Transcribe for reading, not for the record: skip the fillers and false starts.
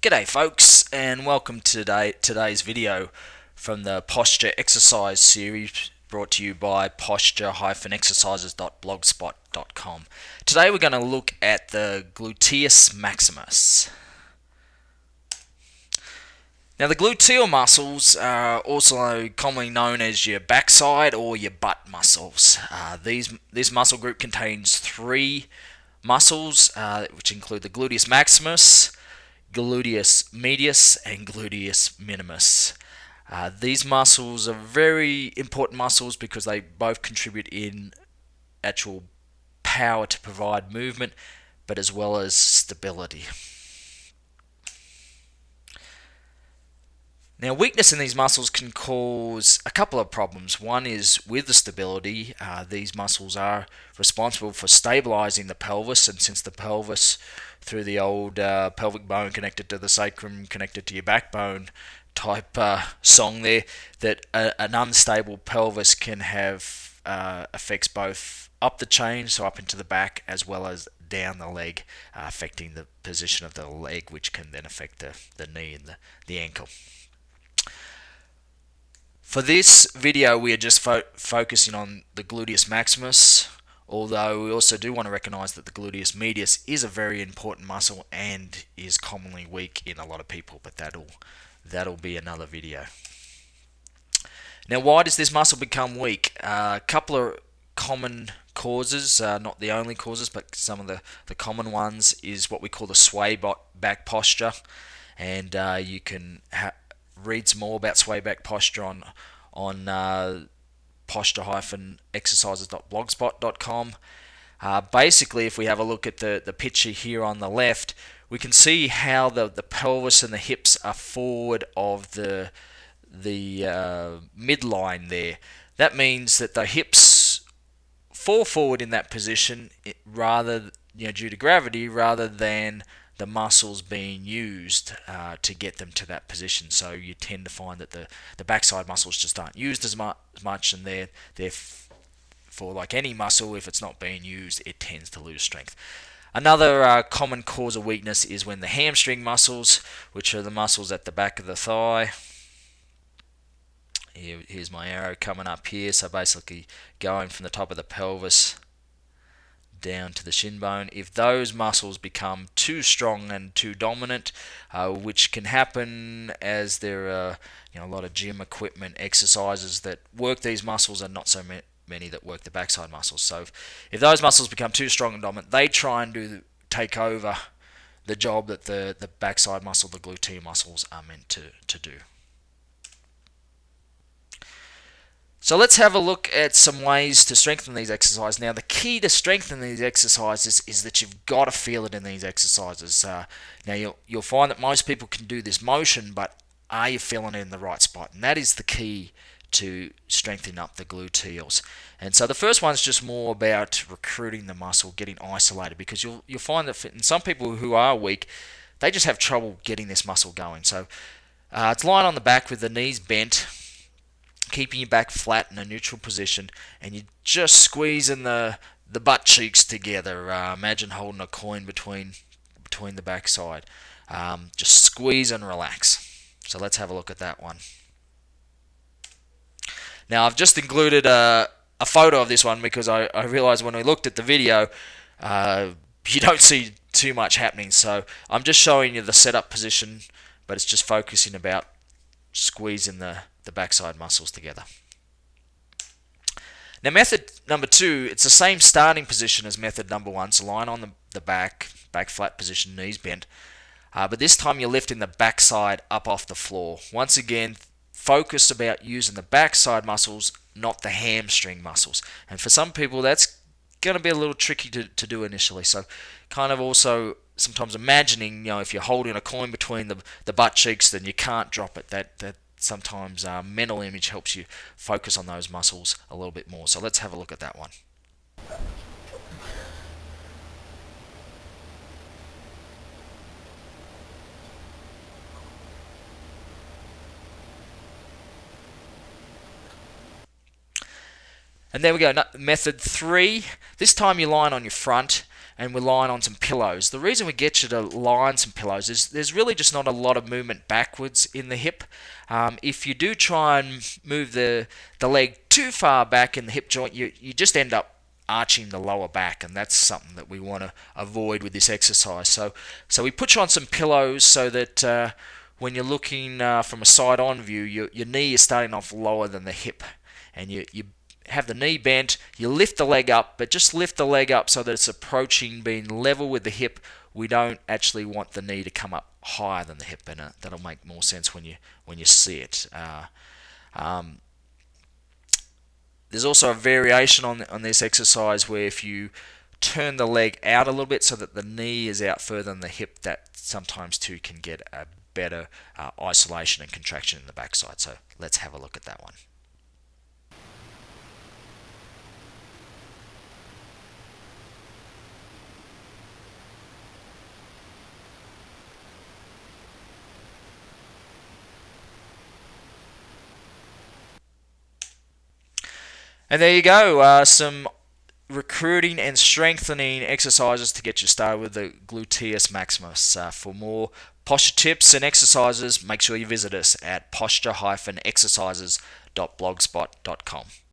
G'day folks, and welcome to today's video from the posture exercise series brought to you by posture-exercises.blogspot.com. Today we're going to look at the gluteus maximus. Now the gluteal muscles are also commonly known as your backside or your butt muscles. This muscle group contains three muscles, which include the gluteus maximus, gluteus medius, and gluteus minimus. These muscles are very important muscles because they both contribute in actual power to provide movement, but as well as stability. Now, weakness in these muscles can cause a couple of problems. One is with the stability. These muscles are responsible for stabilizing the pelvis, and since the pelvis, through the old pelvic bone connected to the sacrum, connected to your backbone type song there, that an unstable pelvis can have effects both up the chain, so up into the back, as well as down the leg, affecting the position of the leg, which can then affect the knee and the ankle. For this video, we are just focusing on the gluteus maximus, although we also do want to recognize that the gluteus medius is a very important muscle and is commonly weak in a lot of people, but that'll be another video. Now, why does this muscle become weak? A couple of common causes, not the only causes, but some of the common ones is what we call the sway back posture, and you can read some more about sway back posture on posture-exercises.blogspot.com. Basically, if we have a look at the picture here on the left, we can see how the pelvis and the hips are forward of the midline there. That means that the hips fall forward in that position due to gravity, rather than the muscles being used to get them to that position. So you tend to find that the backside muscles just aren't used as much, and they're for like any muscle, if it's not being used, it tends to lose strength. Another common cause of weakness is when the hamstring muscles, which are the muscles at the back of the thigh. Here's my arrow coming up here, so basically going from the top of the pelvis down to the shin bone. If those muscles become too strong and too dominant, which can happen as there are a lot of gym equipment exercises that work these muscles and not so many that work the backside muscles. So if those muscles become too strong and dominant, they try and take over the job that the backside muscle, the gluteal muscles, are meant to do. So let's have a look at some ways to strengthen these exercises. Now, the key to strengthening these exercises is that you've got to feel it in these exercises. Now, you'll find that most people can do this motion, but are you feeling it in the right spot? And that is the key to strengthening up the gluteals. And so the first one is just more about recruiting the muscle, getting isolated, because you'll find that in some people who are weak, they just have trouble getting this muscle going. So it's lying on the back with the knees bent, keeping your back flat in a neutral position, and you're just squeezing the butt cheeks together. Imagine holding a coin between the backside. Just squeeze and relax. So let's have a look at that one. Now, I've just included a photo of this one because I realized when we looked at the video, you don't see too much happening. So I'm just showing you the setup position, but it's just focusing about squeezing the backside muscles together. Now, method number 2, it's the same starting position as method number 1, so lying on the back flat position, knees bent, but this time you're lifting the backside up off the floor. Once again, focus about using the backside muscles, not the hamstring muscles. And for some people, that's going to be a little tricky to do initially. So kind of also sometimes imagining, if you're holding a coin between the butt cheeks, then you can't drop it. That sometimes mental image helps you focus on those muscles a little bit more. So let's have a look at that one. And there we go, method 3. This time you're lying on your front, and we're lying on some pillows. The reason we get you to lie on some pillows is there's really just not a lot of movement backwards in the hip. If you do try and move the leg too far back in the hip joint, you just end up arching the lower back, and that's something that we want to avoid with this exercise. So we put you on some pillows so that when you're looking from a side-on view, your knee is starting off lower than the hip, and you have the knee bent, you lift the leg up, but just lift the leg up so that it's approaching being level with the hip. We don't actually want the knee to come up higher than the hip, and that'll make more sense when you see it. There's also a variation on this exercise where if you turn the leg out a little bit so that the knee is out further than the hip, that sometimes too can get a better isolation and contraction in the backside. So let's have a look at that one. And there you go, some recruiting and strengthening exercises to get you started with the Gluteus Maximus. For more posture tips and exercises, make sure you visit us at posture-exercises.blogspot.com.